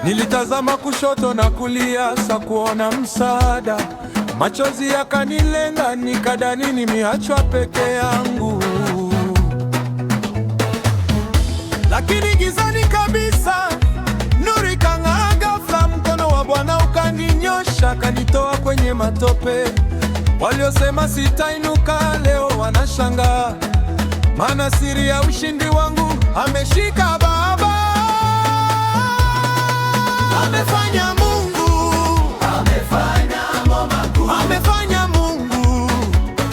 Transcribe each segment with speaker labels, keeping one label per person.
Speaker 1: Nilitazama kushoto na kulia, sakuona msaada. Machozi yakanilenga, nikadhani nimeachwa peke yangu. Lakini gizani kabisa, nuru ikang'aa ghafla. Mkono wa Bwana ukaninyosha, kanitoa kwenye matope. Waliosema sitainuka leo wanashangaa, maana siri ya ushindi wangu ameshika Baba. Amefanya Mungu, amefanya mambo makuu, amefanya Mungu,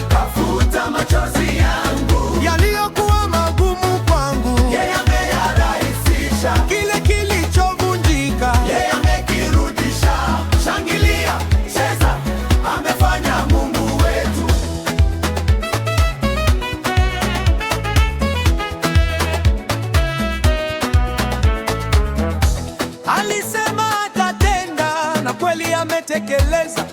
Speaker 1: kafuta machozi yangu yaliyokuwa magumu kwangu. Yeye ameyarahisisha, kile kilichovunjika yeye amekirudisha. Shangilia, cheza, amefanya Mungu wetu. Alisema kweli ametekeleza.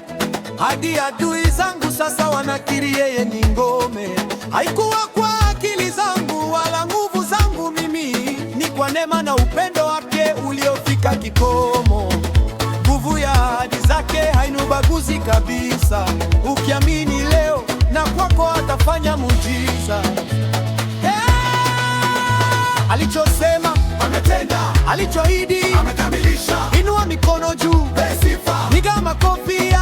Speaker 1: Hadi adui zangu sasa wanakiri yeye ni ngome. Haikuwa kwa akili zangu wala nguvu zangu mimi, ni kwa neema na upendo wake uliofika kikomo. Nguvu ya ahadi zake haina ubaguzi kabisa. Ukiamini leo, na kwako atafanya muujiza. Alichosema ametenda, alichoahidi amekamilisha. Inua mikono juu, piga makofi.